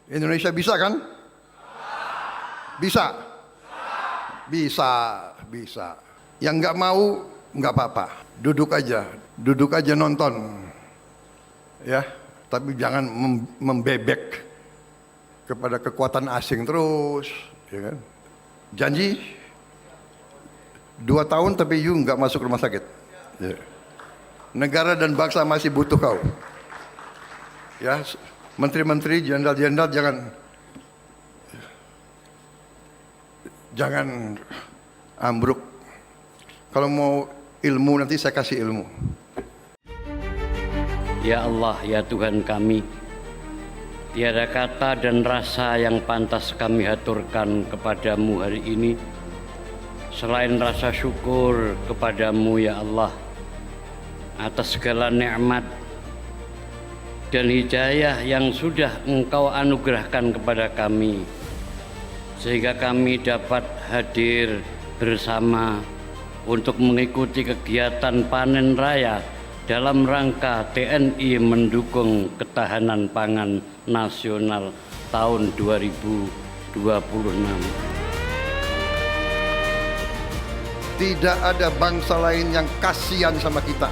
Indonesia bisa kan? Bisa? Bisa, bisa. Yang nggak mau, nggak apa-apa. Duduk aja nonton. Ya, tapi jangan membebek kepada kekuatan asing terus. Ya kan? Janji 2 tahun tapi you nggak masuk rumah sakit. Ya. Negara dan bangsa masih butuh kau. Ya, menteri-menteri, jenderal-jenderal jangan ambruk. Kalau mau ilmu nanti saya kasih ilmu. Ya Allah, ya Tuhan kami, tiada kata dan rasa yang pantas kami haturkan kepadamu hari ini selain rasa syukur kepadamu ya Allah atas segala nikmat dan hidayah yang sudah Engkau anugerahkan kepada kami, sehingga kami dapat hadir bersama untuk mengikuti kegiatan panen raya dalam rangka TNI mendukung ketahanan pangan nasional tahun 2026. Tidak ada bangsa lain yang kasihan sama kita.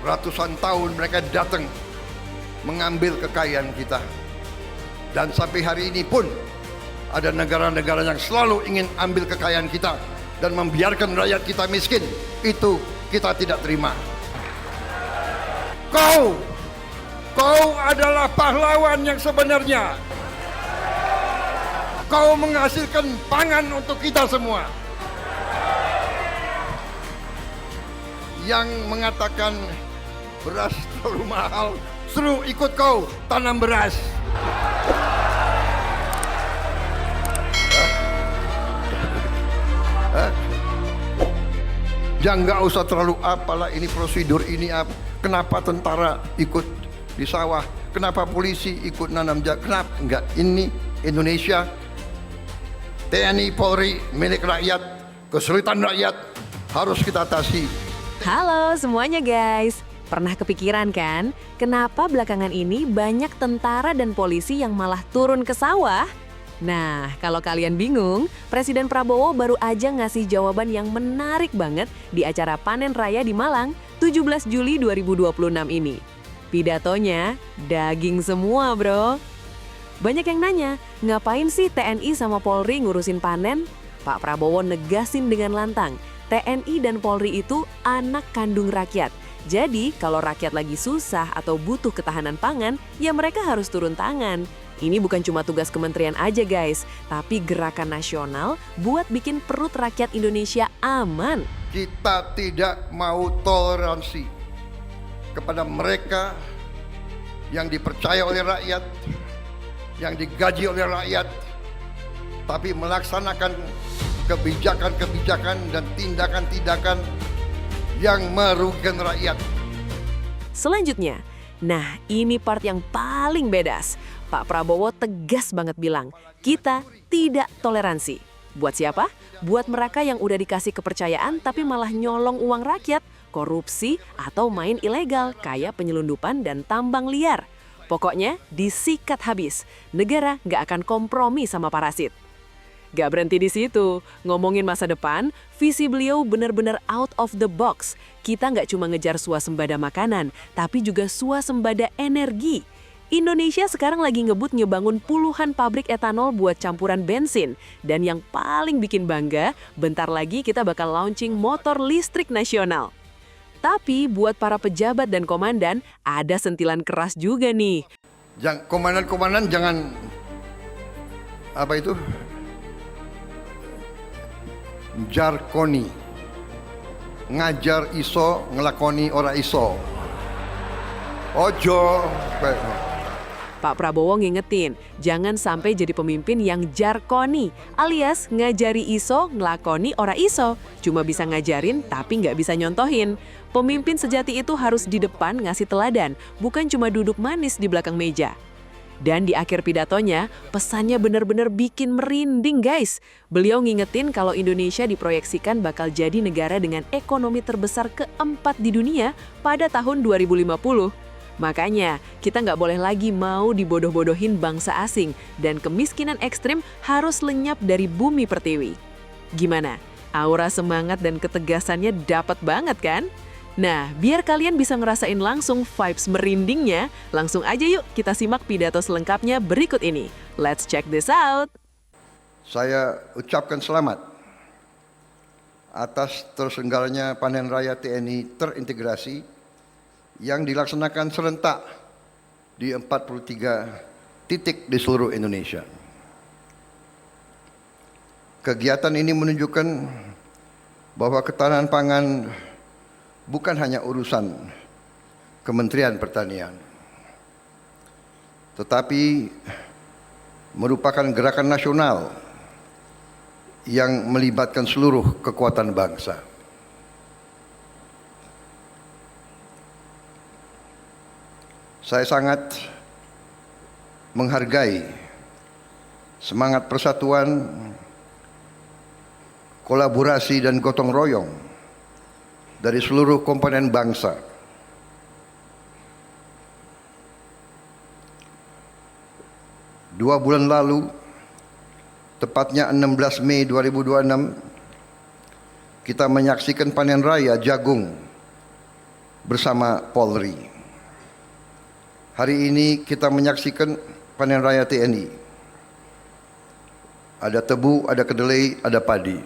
Ratusan tahun mereka datang mengambil kekayaan kita. Dan sampai hari ini pun ada negara-negara yang selalu ingin ambil kekayaan kita dan membiarkan rakyat kita miskin. Itu kita tidak terima. Kau adalah pahlawan yang sebenarnya. Kau menghasilkan pangan untuk kita semua. Yang mengatakan beras terlalu mahal, suruh ikut kau tanam beras. Jangan nggak usah terlalu apalah ini prosedur ini apa. Kenapa tentara ikut di sawah? Kenapa polisi ikut nanam jagung? Kenapa enggak? Ini Indonesia, TNI Polri milik rakyat, kesulitan rakyat harus kita atasi. Halo semuanya guys, pernah kepikiran kan kenapa belakangan ini banyak tentara dan polisi yang malah turun ke sawah? Nah, kalau kalian bingung, Presiden Prabowo baru aja ngasih jawaban yang menarik banget di acara Panen Raya di Malang 17 Juli 2026 ini. Pidatonya daging semua bro. Banyak yang nanya, ngapain sih TNI sama Polri ngurusin panen? Pak Prabowo negasin dengan lantang, TNI dan Polri itu anak kandung rakyat. Jadi kalau rakyat lagi susah atau butuh ketahanan pangan, ya mereka harus turun tangan. Ini bukan cuma tugas kementerian aja guys, tapi gerakan nasional buat bikin perut rakyat Indonesia aman. Kita tidak mau toleransi kepada mereka yang dipercaya oleh rakyat, yang digaji oleh rakyat, tapi melaksanakan kebijakan-kebijakan dan tindakan-tindakan yang merugikan rakyat. Selanjutnya, nah ini part yang paling bedas. Pak Prabowo tegas banget bilang, kita tidak toleransi. Buat siapa? Buat mereka yang udah dikasih kepercayaan tapi malah nyolong uang rakyat, korupsi, atau main ilegal kayak penyelundupan dan tambang liar. Pokoknya disikat habis, negara nggak akan kompromi sama parasit. Gak berhenti di situ, ngomongin masa depan, visi beliau benar-benar out of the box. Kita nggak cuma ngejar swasembada makanan, tapi juga swasembada energi. Indonesia sekarang lagi ngebut ngebangun puluhan pabrik etanol buat campuran bensin. Dan yang paling bikin bangga, bentar lagi kita bakal launching motor listrik nasional. Tapi buat para pejabat dan komandan, ada sentilan keras juga nih. Komandan-komandan jangan, apa itu? Jarkoni. Ngajar iso, ngelakoni ora iso. Ojo. Pak Prabowo ngingetin, jangan sampai jadi pemimpin yang jarkoni, alias ngajari iso, ngelakoni ora iso. Cuma bisa ngajarin tapi nggak bisa nyontohin. Pemimpin sejati itu harus di depan ngasih teladan, bukan cuma duduk manis di belakang meja. Dan di akhir pidatonya, pesannya benar-benar bikin merinding guys. Beliau ngingetin kalau Indonesia diproyeksikan bakal jadi negara dengan ekonomi terbesar keempat di dunia pada tahun 2050. Makanya, kita nggak boleh lagi mau dibodoh-bodohin bangsa asing dan kemiskinan ekstrim harus lenyap dari bumi pertiwi. Gimana? Aura semangat dan ketegasannya dapat banget kan? Nah, biar kalian bisa ngerasain langsung vibes merindingnya, langsung aja yuk kita simak pidato selengkapnya berikut ini. Let's check this out! Saya ucapkan selamat atas terselenggaranya panen raya TNI terintegrasi yang dilaksanakan serentak di 43 titik di seluruh Indonesia. Kegiatan ini menunjukkan bahwa ketahanan pangan bukan hanya urusan Kementerian Pertanian, tetapi merupakan gerakan nasional yang melibatkan seluruh kekuatan bangsa. Saya sangat menghargai semangat persatuan, kolaborasi dan gotong royong dari seluruh komponen bangsa. Dua bulan lalu, tepatnya 16 Mei 2026, kita menyaksikan panen raya jagung bersama Polri. Hari ini kita menyaksikan panen raya TNI. Ada tebu, ada kedelai, ada padi.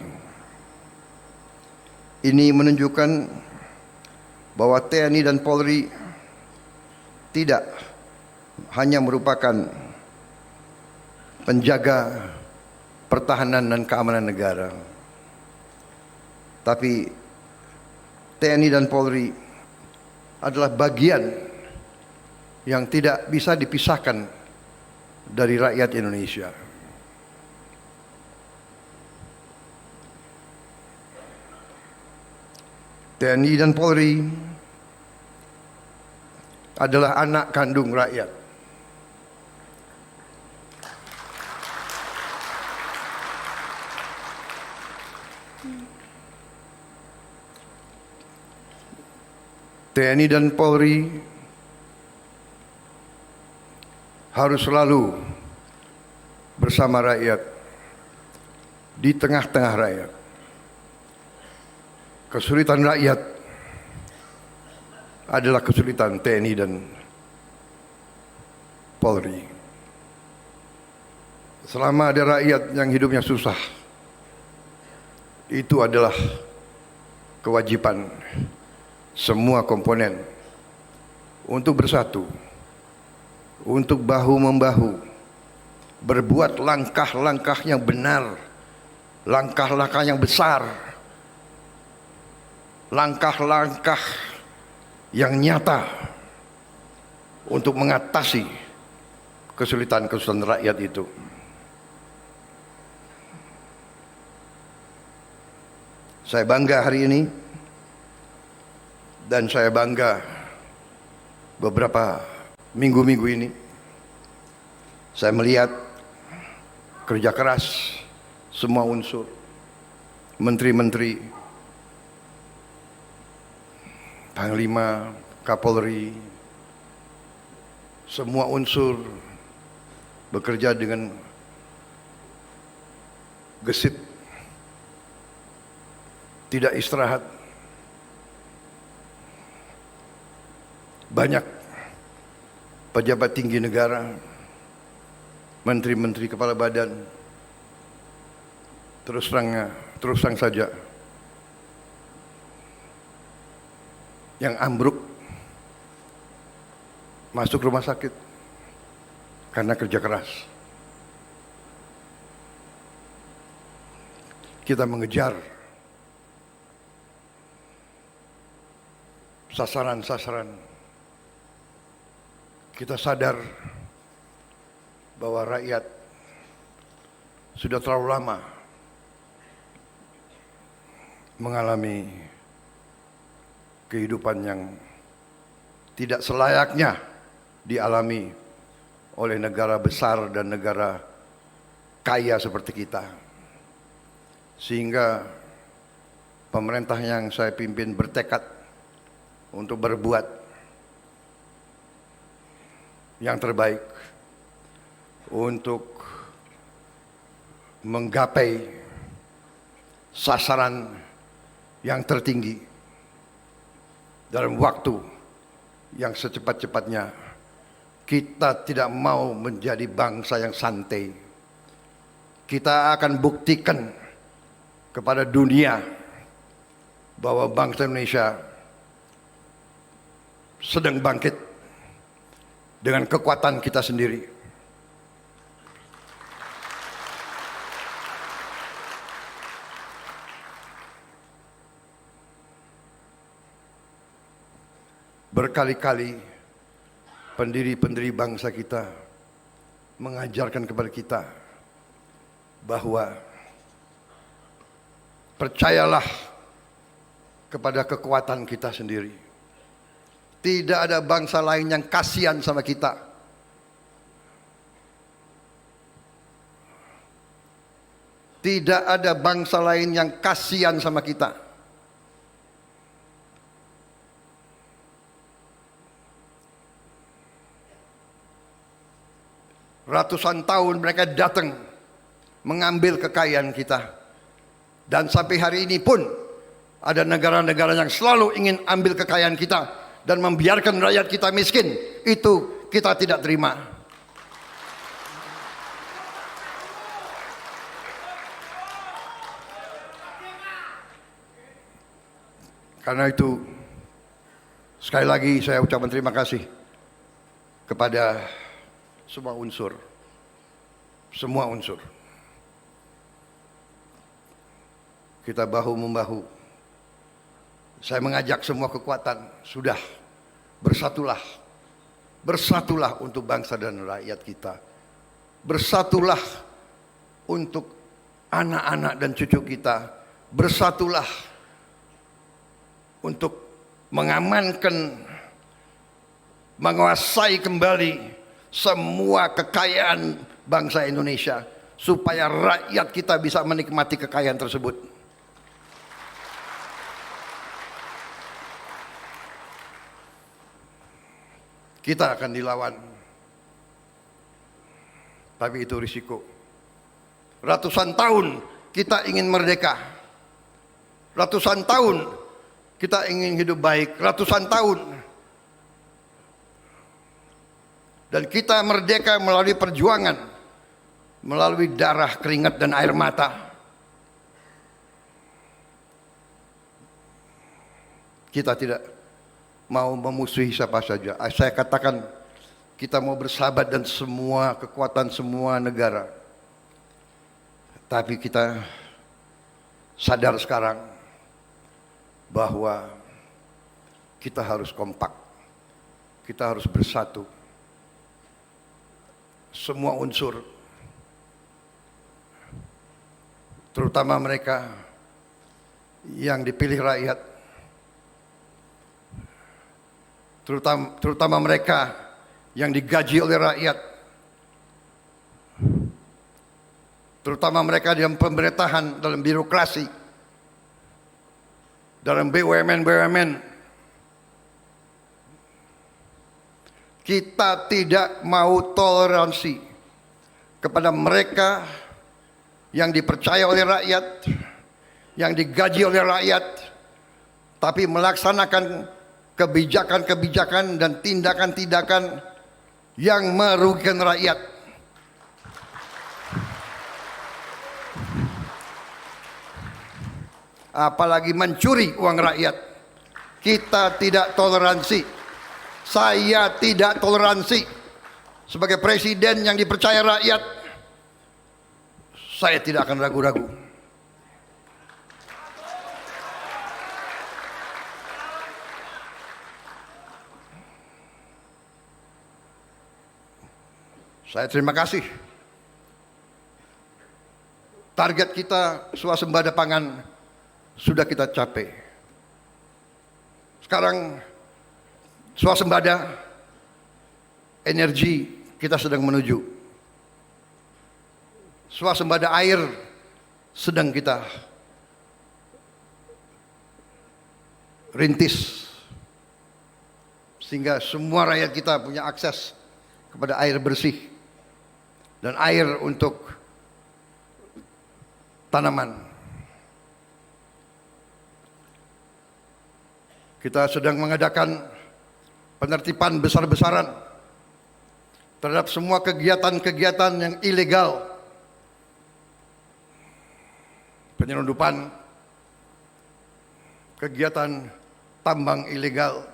Ini menunjukkan bahwa TNI dan Polri tidak hanya merupakan penjaga pertahanan dan keamanan negara, tapi TNI dan Polri adalah bagian yang tidak bisa dipisahkan dari rakyat Indonesia. TNI dan Polri adalah anak kandung rakyat. TNI dan Polri harus selalu bersama rakyat, di tengah-tengah rakyat. Kesulitan rakyat adalah kesulitan TNI dan Polri. Selama ada rakyat yang hidupnya susah, itu adalah kewajiban semua komponen untuk bersatu, untuk bahu-membahu, berbuat langkah-langkah yang benar, langkah-langkah yang besar, langkah-langkah yang nyata untuk mengatasi kesulitan-kesulitan rakyat itu. Saya bangga hari ini, dan saya bangga beberapa minggu-minggu ini saya melihat kerja keras semua unsur, menteri-menteri, Panglima, Kapolri, semua unsur bekerja dengan gesit, tidak istirahat. Banyak pejabat tinggi negara, menteri-menteri, kepala badan, terus terang saja yang ambruk masuk rumah sakit karena kerja keras. Kita mengejar sasaran-sasaran. Kita sadar bahwa rakyat sudah terlalu lama mengalami kehidupan yang tidak selayaknya dialami oleh negara besar dan negara kaya seperti kita. Sehingga pemerintah yang saya pimpin bertekad untuk berbuat yang terbaik untuk menggapai sasaran yang tertinggi dalam waktu yang secepat-cepatnya. Kita tidak mau menjadi bangsa yang santai. Kita akan buktikan kepada dunia bahwa bangsa Indonesia sedang bangkit dengan kekuatan kita sendiri. Berkali-kali pendiri-pendiri bangsa kita mengajarkan kepada kita bahwa percayalah kepada kekuatan kita sendiri. Tidak ada bangsa lain yang kasihan sama kita. Tidak ada bangsa lain yang kasihan sama kita. Ratusan tahun mereka datang mengambil kekayaan kita. Dan sampai hari ini pun ada negara-negara yang selalu ingin ambil kekayaan kita dan membiarkan rakyat kita miskin. Itu kita tidak terima. Karena itu sekali lagi saya ucapkan terima kasih kepada semua unsur. Semua unsur. Kita bahu-membahu. Saya mengajak semua kekuatan, sudah bersatulah. Bersatulah untuk bangsa dan rakyat kita. Bersatulah untuk anak-anak dan cucu kita. Bersatulah untuk mengamankan, menguasai kembali semua kekayaan bangsa Indonesia supaya rakyat kita bisa menikmati kekayaan tersebut. Kita akan dilawan, tapi itu risiko. Ratusan tahun kita ingin merdeka, ratusan tahun kita ingin hidup baik, ratusan tahun. Dan kita merdeka melalui perjuangan, melalui darah, keringat, dan air mata. Kita tidak mau memusuhi siapa saja. Saya katakan kita mau bersahabat dan semua kekuatan semua negara. Tapi kita sadar sekarang bahwa kita harus kompak. Kita harus bersatu. Semua unsur, terutama mereka yang dipilih rakyat, terutama mereka yang digaji oleh rakyat, terutama mereka dalam pemerintahan, dalam birokrasi, dalam BUMN. Kita tidak mau toleransi kepada mereka yang dipercaya oleh rakyat, yang digaji oleh rakyat, tapi melaksanakan kebijakan-kebijakan dan tindakan-tindakan yang merugikan rakyat. Apalagi mencuri uang rakyat. Kita tidak toleransi. Saya tidak toleransi. Sebagai presiden yang dipercaya rakyat, saya tidak akan ragu-ragu. Saya terima kasih. Target kita swasembada pangan sudah kita capai. Sekarang swasembada energi kita sedang menuju. Swasembada air sedang kita rintis. Sehingga semua rakyat kita punya akses kepada air bersih dan air untuk tanaman. Kita sedang mengadakan penertiban besar-besaran terhadap semua kegiatan-kegiatan yang ilegal, penyelundupan, kegiatan tambang ilegal,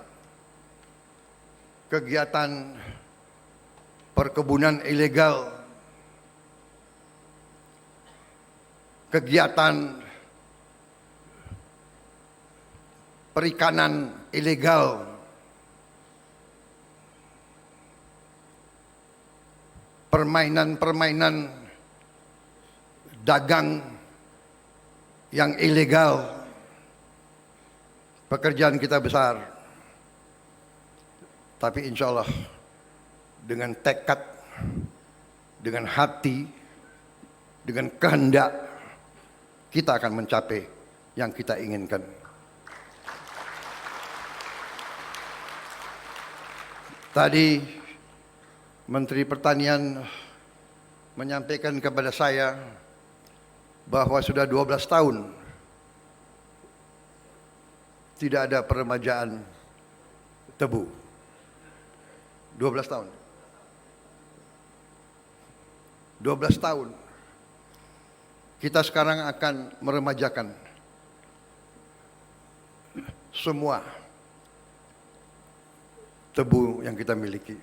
kegiatan perkebunan ilegal, kegiatan perikanan ilegal, permainan-permainan dagang yang ilegal. Pekerjaan kita besar, tapi insya Allah dengan tekad, dengan hati, dengan kehendak, kita akan mencapai yang kita inginkan. Tadi Menteri Pertanian menyampaikan kepada saya bahwa sudah 12 tahun tidak ada peremajaan tebu. 12 tahun. 12 tahun. Kita sekarang akan meremajakan semua tebu yang kita miliki.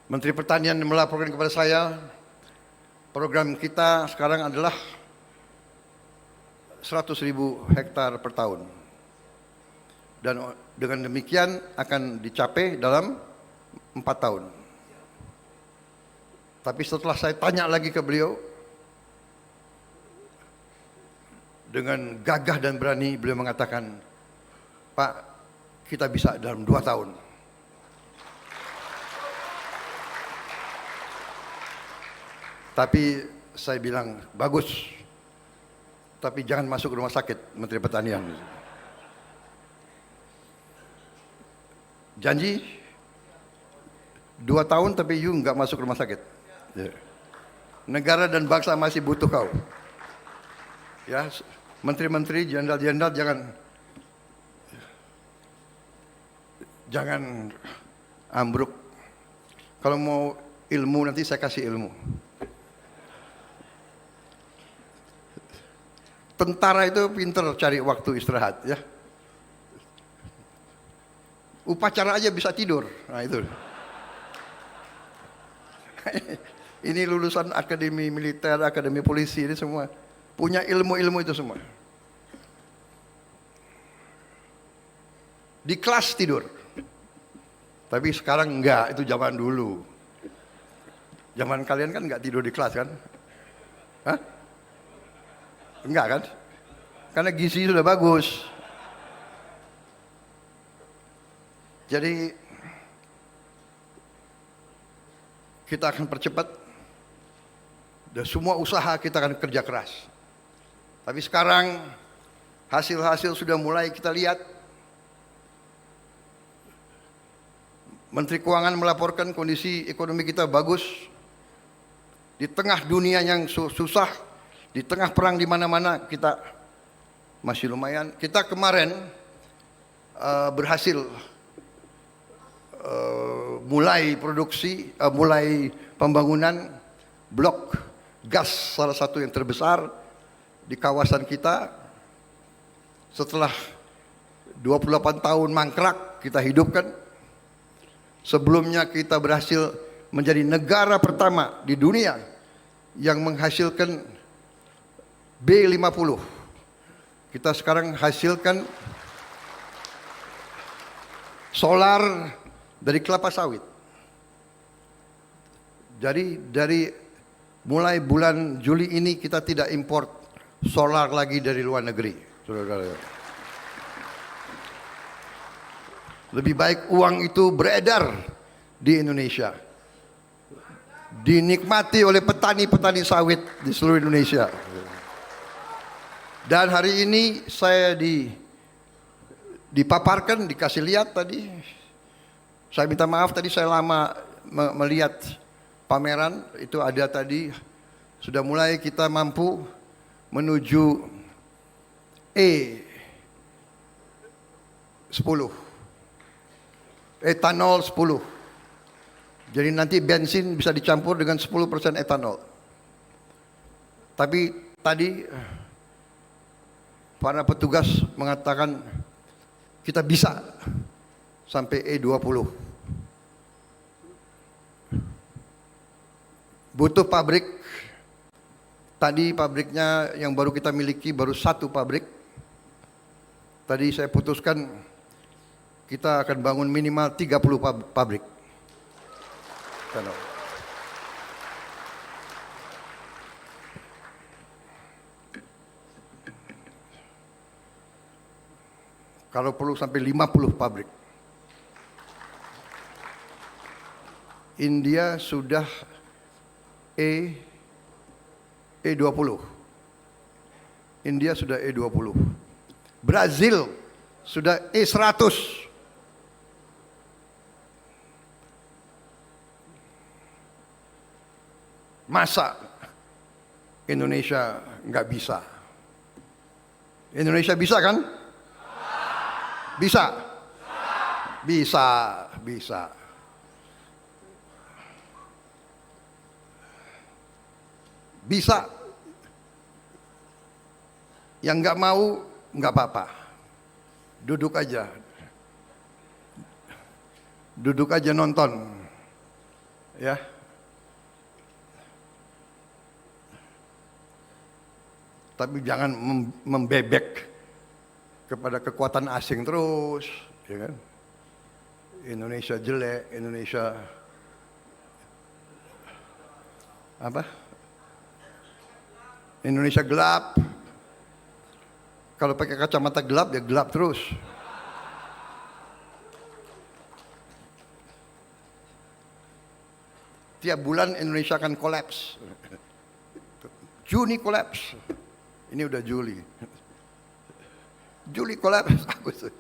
Menteri Pertanian melaporkan kepada saya, program kita sekarang adalah 100.000 hektar per tahun. Dan dengan demikian akan dicapai dalam 4 tahun. Tapi setelah saya tanya lagi ke beliau, dengan gagah dan berani beliau mengatakan, Pak, kita bisa dalam 2 tahun. Tapi saya bilang, bagus. Tapi jangan masuk rumah sakit, Menteri Pertanian. Janji 2 tahun tapi you nggak masuk rumah sakit. Ya. Negara dan bangsa masih butuh kau. Ya, menteri-menteri, jenderal-jenderal jangan ambruk. Kalau mau ilmu nanti saya kasih ilmu. Tentara itu pinter cari waktu istirahat, ya. Upacara aja bisa tidur. Nah itu. Ini lulusan akademi militer, akademi polisi, ini semua punya ilmu-ilmu itu semua. Di kelas tidur. Tapi sekarang enggak, itu zaman dulu. Zaman kalian kan enggak tidur di kelas kan? Hah? Enggak kan? Karena gizi sudah bagus. Jadi kita akan percepat dan semua usaha kita akan kerja keras. Tapi sekarang hasil-hasil sudah mulai kita lihat. Menteri Keuangan melaporkan kondisi ekonomi kita bagus. Di tengah dunia yang susah, di tengah perang di mana-mana kita masih lumayan. Kita kemarin berhasil mulai produksi, mulai pembangunan blok gas salah satu yang terbesar di kawasan kita. Setelah 28 tahun mangkrak kita hidupkan. Sebelumnya kita berhasil menjadi negara pertama di dunia yang menghasilkan B50. Kita sekarang hasilkan solar dari kelapa sawit. Jadi dari mulai bulan Juli ini kita tidak import solar lagi dari luar negeri. Saudara-saudara. Lebih baik uang itu beredar di Indonesia. Dinikmati oleh petani-petani sawit di seluruh Indonesia. Dan hari ini saya dipaparkan, dikasih lihat tadi. Saya minta maaf tadi saya lama melihat pameran, itu ada tadi. Sudah mulai kita mampu menuju E10. Etanol 10. Jadi nanti bensin bisa dicampur dengan 10% etanol. Tapi tadi para petugas mengatakan kita bisa sampai E20. Butuh pabrik. Tadi pabriknya yang baru kita miliki baru 1 pabrik. Tadi saya putuskan kita akan bangun minimal 30 pabrik. Kalau perlu sampai 50 pabrik. India sudah E20. India sudah E20. Brazil sudah E100. Masa Indonesia nggak bisa? Indonesia bisa kan? Bisa? Bisa, bisa. Bisa. Yang nggak mau nggak apa-apa. Duduk aja. Duduk aja nonton. Ya. Tapi jangan membebek kepada kekuatan asing terus, ya kan? Indonesia jelek, Indonesia apa? Indonesia gelap. Kalau pakai kacamata gelap ya gelap terus. Tiap bulan Indonesia akan kolaps. Juni kolaps. Ini udah Juli. Juli kolaps, Agustus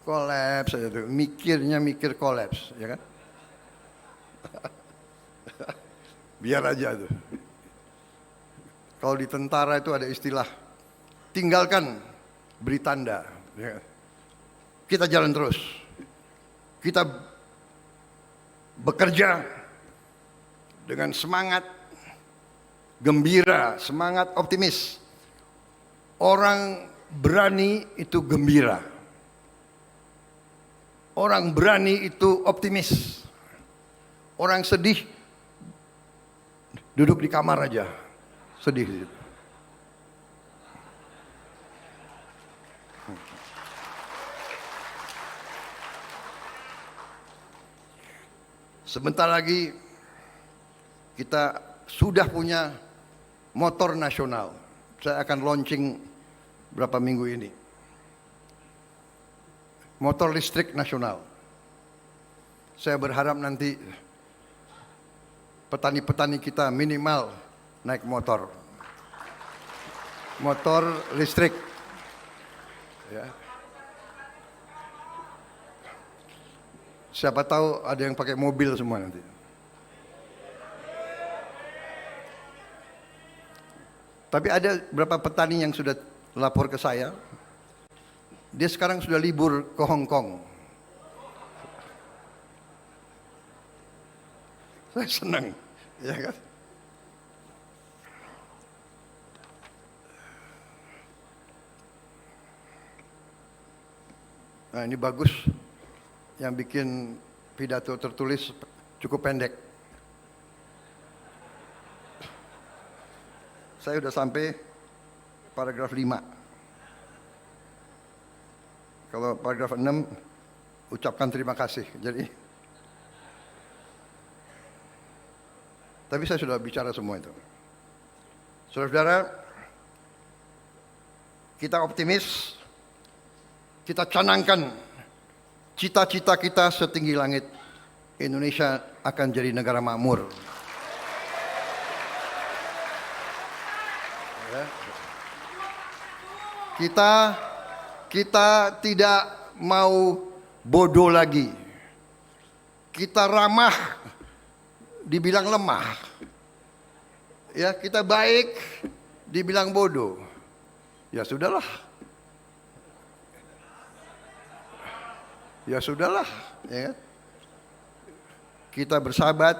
kolaps aja tuh. Mikir kolaps, ya kan? Biar aja tuh. Kalau di tentara itu ada istilah tinggalkan beri tanda. Ya. Kita jalan terus. Kita bekerja dengan semangat gembira, semangat optimis. Orang berani itu gembira. Orang berani itu optimis. Orang sedih duduk di kamar aja, sedih. Sebentar lagi kita sudah punya motor nasional. Saya akan launching berapa minggu ini. Motor listrik nasional. Saya berharap nanti petani-petani kita minimal naik motor. Motor listrik. Ya. Siapa tahu ada yang pakai mobil semua nanti. Tapi ada beberapa petani yang sudah lapor ke saya. Dia sekarang sudah libur ke Hong Kong. Saya senang, ya kan? Nah ini bagus. Yang bikin pidato tertulis cukup pendek. Saya sudah sampai paragraf 5. Kalau paragraf 6, ucapkan terima kasih. Jadi, tapi saya sudah bicara semua itu. Saudara-saudara, kita optimis, kita canangkan cita-cita kita setinggi langit. Indonesia akan jadi negara makmur. Kita tidak mau bodoh lagi. Kita ramah, dibilang lemah. Ya, kita baik, dibilang bodoh. Ya sudahlah. Ya sudahlah, ya kan? Kita bersahabat,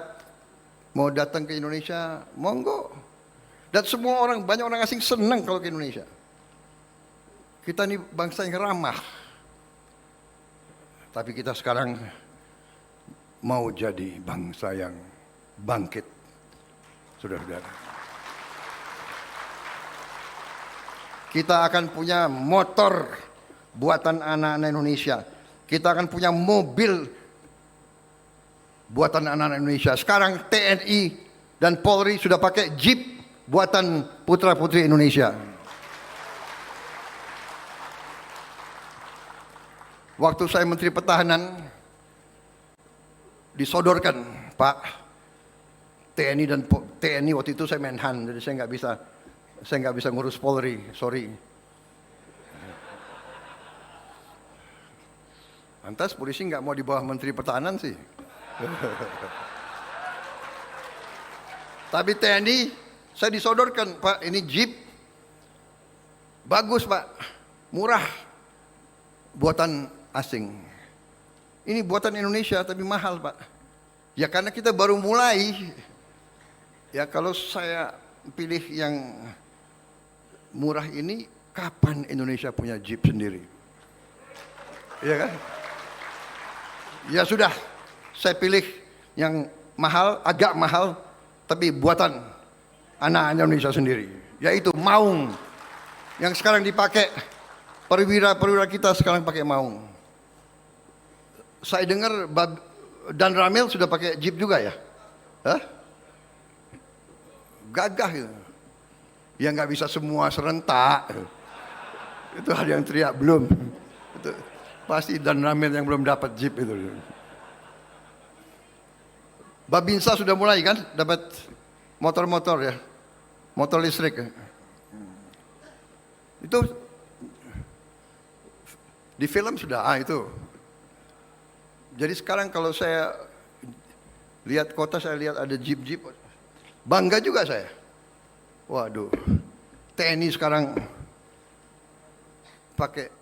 mau datang ke Indonesia, monggo. Dan semua orang, banyak orang asing senang kalau ke Indonesia. Kita ini bangsa yang ramah. Tapi kita sekarang mau jadi bangsa yang bangkit. Saudara-saudara. Kita akan punya motor buatan anak-anak Indonesia. Kita akan punya mobil buatan anak-anak Indonesia. Sekarang TNI dan Polri sudah pakai Jeep buatan putra-putri Indonesia. Waktu saya Menteri Pertahanan, disodorkan, Pak, TNI waktu itu saya Menhan, jadi saya nggak bisa ngurus Polri, sorry. Lantas polisi nggak mau di bawah Menteri Pertahanan sih. Tapi TNI saya disodorkan, Pak, ini Jeep bagus, Pak, murah, buatan asing. Ini buatan Indonesia tapi mahal, Pak. Ya karena kita baru mulai. Ya kalau saya pilih yang murah ini, kapan Indonesia punya Jeep sendiri? Iya kan? Ya sudah, saya pilih yang mahal, agak mahal, tapi buatan anak Indonesia sendiri. Yaitu Maung, yang sekarang dipakai perwira kita sekarang pakai Maung. Saya dengar Dan Ramil sudah pakai Jeep juga ya? Hah? Gagah gitu. Ya nggak bisa semua serentak. Itu ada yang teriak belum. Itu pasti Dan Ramil yang belum dapat Jeep itu. Babinsa sudah mulai kan dapat motor-motor ya, motor listrik. Itu di film sudah itu. Jadi sekarang kalau saya lihat kota, saya lihat ada jeep-jeep, bangga juga saya. Waduh, TNI sekarang pakai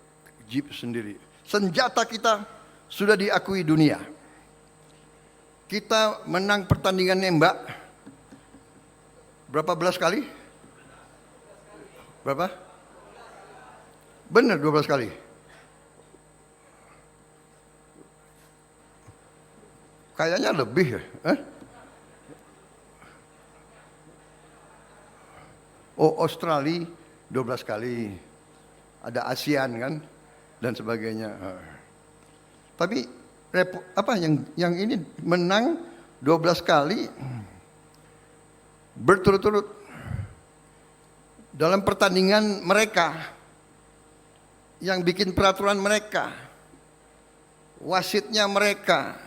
jeep sendiri. Senjata kita sudah diakui dunia. Kita menang pertandingan nembak berapa belas kali? Berapa? Benar 12 kali. Kayaknya lebih ya. Oh, Australia 12 kali. Ada ASEAN kan dan sebagainya. Tapi apa yang ini menang 12 kali berturut-turut dalam pertandingan mereka, yang bikin peraturan mereka, wasitnya mereka,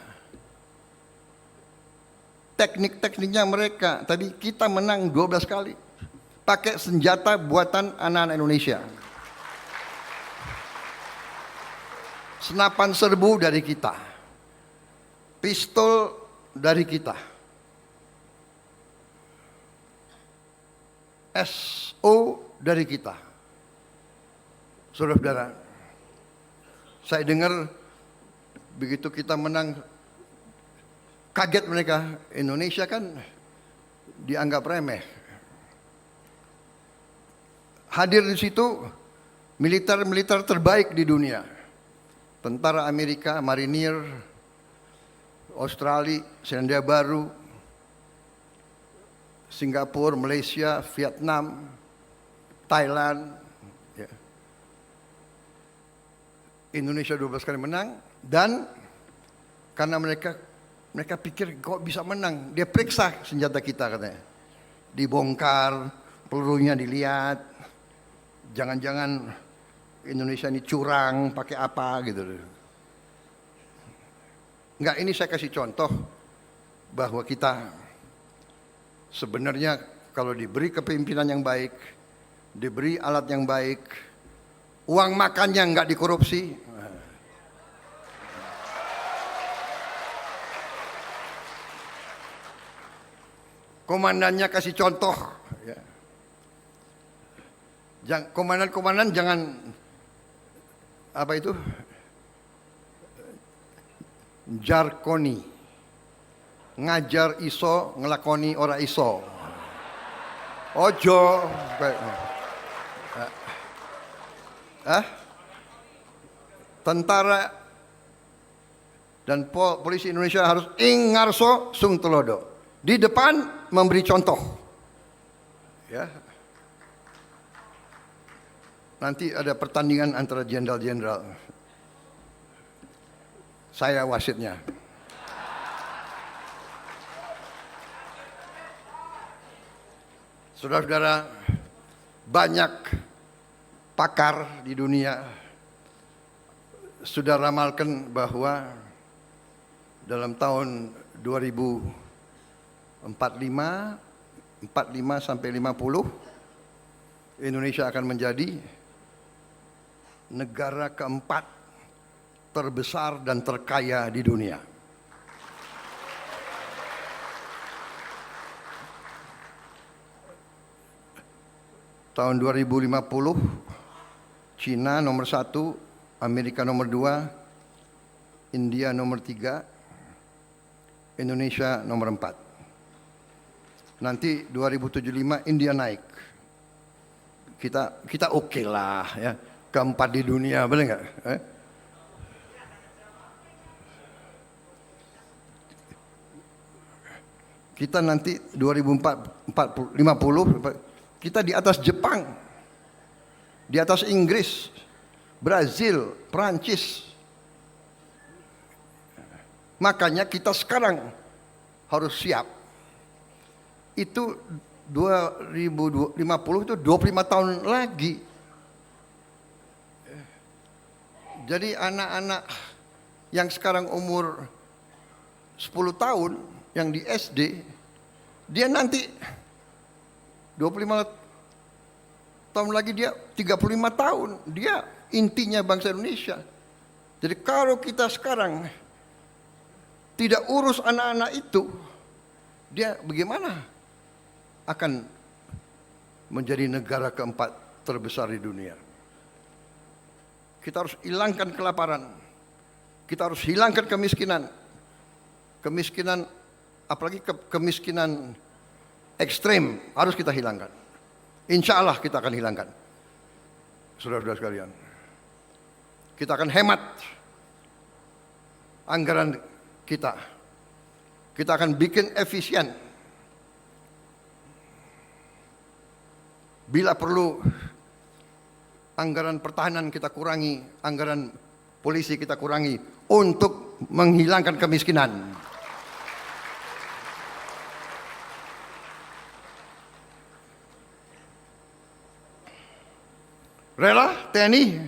teknik-tekniknya mereka. Tapi kita menang 12 kali pakai senjata buatan anak-anak Indonesia. Senapan serbu dari kita, pistol dari kita, SO dari kita. Saudara-saudara, saya dengar begitu kita menang, kaget mereka. Indonesia kan dianggap remeh. Hadir di situ militer-militer terbaik di dunia. Tentara Amerika, Marinir, Australia, Selandia Baru, Singapura, Malaysia, Vietnam, Thailand. Ya. Indonesia 12 kali menang, dan karena mereka pikir kok bisa menang, dia periksa senjata kita katanya. Dibongkar, pelurunya dilihat, jangan-jangan Indonesia ini curang, pakai apa gitu. Enggak, ini saya kasih contoh bahwa kita sebenarnya kalau diberi kepemimpinan yang baik, diberi alat yang baik, uang makannya enggak dikorupsi, komandannya kasih contoh. Ya. Komandan-komandan jangan apa itu jarkoni, ngajar iso ngelakoni ora iso. Ojo, tentara dan polisi Indonesia harus ingarso sung telodo. Di depan memberi contoh. Ya. Nanti ada pertandingan antara jenderal-jenderal. Saya wasitnya. Saudara-saudara, banyak pakar di dunia sudah ramalkan bahwa dalam tahun 2045 sampai 50 Indonesia akan menjadi negara keempat terbesar dan terkaya di dunia. Tahun 2050 Cina nomor 1, Amerika nomor 2, India nomor 3, Indonesia nomor 4. Nanti 2075 India naik. Kita oke lah ya, keempat di dunia, boleh nggak? Kita nanti 2050 kita di atas Jepang, di atas Inggris, Brazil, Prancis. Makanya kita sekarang harus siap. Itu 2050 itu 25 tahun lagi. Jadi anak-anak yang sekarang umur 10 tahun yang di SD, dia nanti 25 tahun lagi dia 35 tahun. Dia intinya bangsa Indonesia. Jadi kalau kita sekarang tidak urus anak-anak itu, dia bagaimana akan menjadi negara keempat terbesar di dunia? Kita harus hilangkan kelaparan. Kita harus hilangkan kemiskinan. Kemiskinan, apalagi kemiskinan ekstrem harus kita hilangkan. Insya Allah kita akan hilangkan. Saudara-saudara sekalian, kita akan hemat anggaran kita. Kita akan bikin efisien. Bila perlu anggaran pertahanan kita kurangi, anggaran polisi kita kurangi untuk menghilangkan kemiskinan. Rela TNI?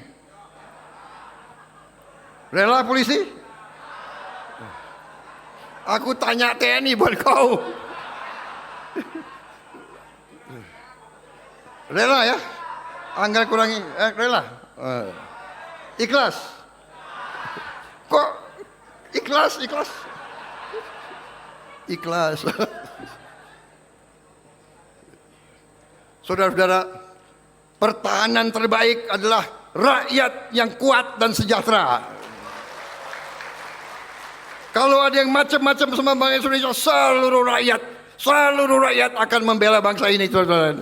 Rela polisi? Aku tanya TNI buat kau. Rela ya? Anggaran kurangi, rela? Ikhlas? Kok ikhlas? Ikhlas. Saudara-saudara, pertahanan terbaik adalah rakyat yang kuat dan sejahtera. Kalau ada yang macam-macam sama bangsa Indonesia, seluruh rakyat akan membela bangsa ini, saudara.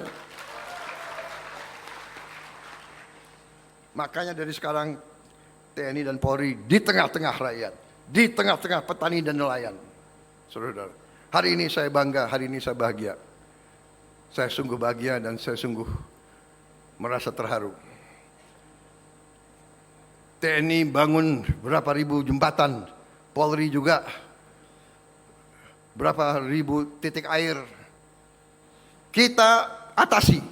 Makanya dari sekarang TNI dan Polri di tengah-tengah rakyat, di tengah-tengah petani dan nelayan. Saudara, hari ini saya bangga, hari ini saya bahagia. Saya sungguh bahagia dan saya sungguh merasa terharu. TNI bangun berapa ribu jembatan, Polri juga berapa ribu titik air. Kita atasi,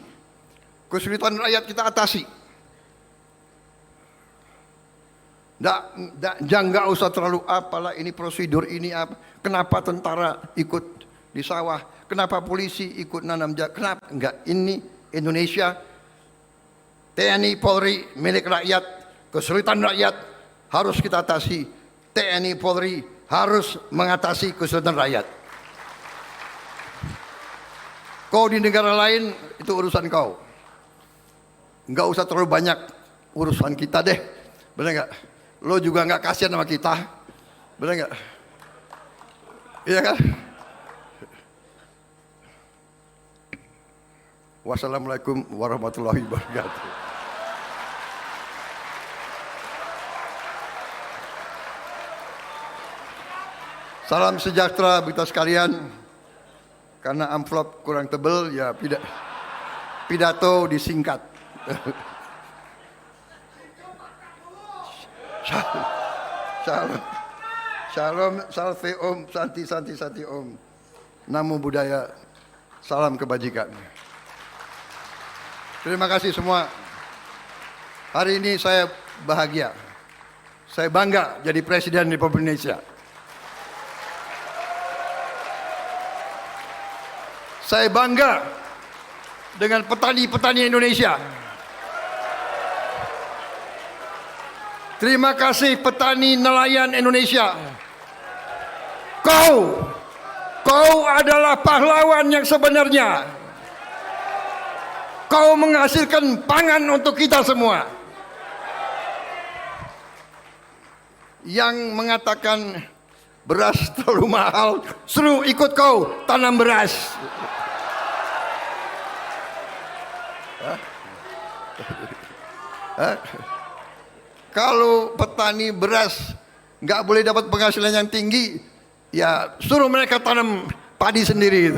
kesulitan rakyat kita atasi. Jangan usah terlalu apalah ini prosedur ini apa. Kenapa tentara ikut di sawah? Kenapa polisi ikut nanam jagung? Kenapa? Enggak, ini Indonesia. TNI Polri milik rakyat, kesulitan rakyat harus kita atasi. TNI Polri harus mengatasi kesulitan rakyat. Kau di negara lain itu urusan kau. Nggak usah terlalu banyak urusan kita deh. Benar nggak? Lo juga nggak kasihan sama kita. Benar nggak? Iya kan? Wassalamualaikum warahmatullahi wabarakatuh. Salam sejahtera kita sekalian. Karena amplop kurang tebel, ya pidato disingkat. Shalom, shalom, salve om, santi, santi, santi om. Namo Buddhaya, salam kebajikan. Terima kasih semua. Hari ini saya bahagia. Saya bangga jadi Presiden Republik Indonesia. Saya bangga dengan petani-petani Indonesia. Terima kasih petani nelayan Indonesia. Kau adalah pahlawan yang sebenarnya. Kau menghasilkan pangan untuk kita semua. Yang mengatakan beras terlalu mahal, suruh ikut kau tanam beras. Kalau petani beras nggak boleh dapat penghasilan yang tinggi, ya suruh mereka tanam padi sendiri.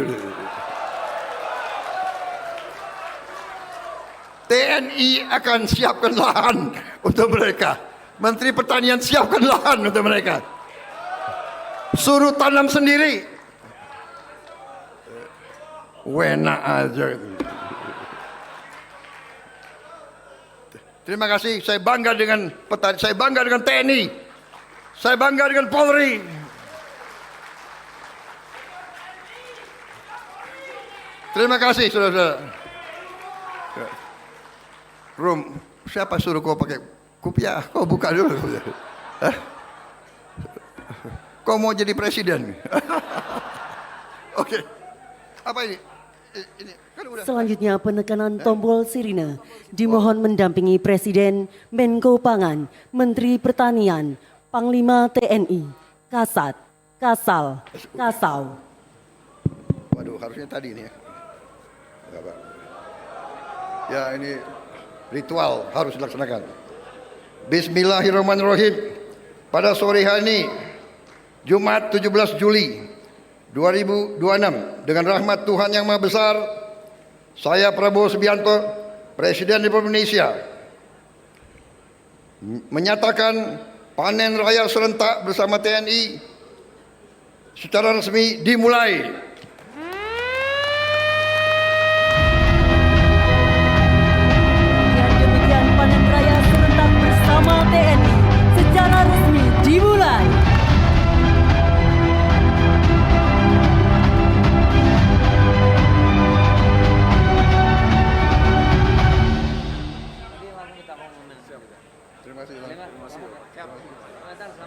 TNI akan siapkan lahan untuk mereka. Menteri Pertanian siapkan lahan untuk mereka. Suruh tanam sendiri. Wena aja. Terima kasih, saya bangga dengan petani, saya bangga dengan TNI, saya bangga dengan Polri. Terima kasih, saudara-saudara. Rum, siapa suruh kau pakai kopiah? Kau buka dulu. Kau mau jadi presiden? Oke. Apa ini? Ini kan udah. Selanjutnya penekanan tombol sirine dimohon mendampingi Presiden, Menko Pangan, Menteri Pertanian, Panglima TNI, Kasat, Kasal, Kasau. Waduh, harusnya tadi ini ya. Enggak, Pak. Ya, ini ritual harus dilaksanakan. Bismillahirrahmanirrahim. Pada sore hari ini, Jumat 17 Juli 2026, dengan rahmat Tuhan Yang Maha Besar, saya Prabowo Subianto, Presiden Republik Indonesia, menyatakan panen raya serentak bersama TNI secara resmi dimulai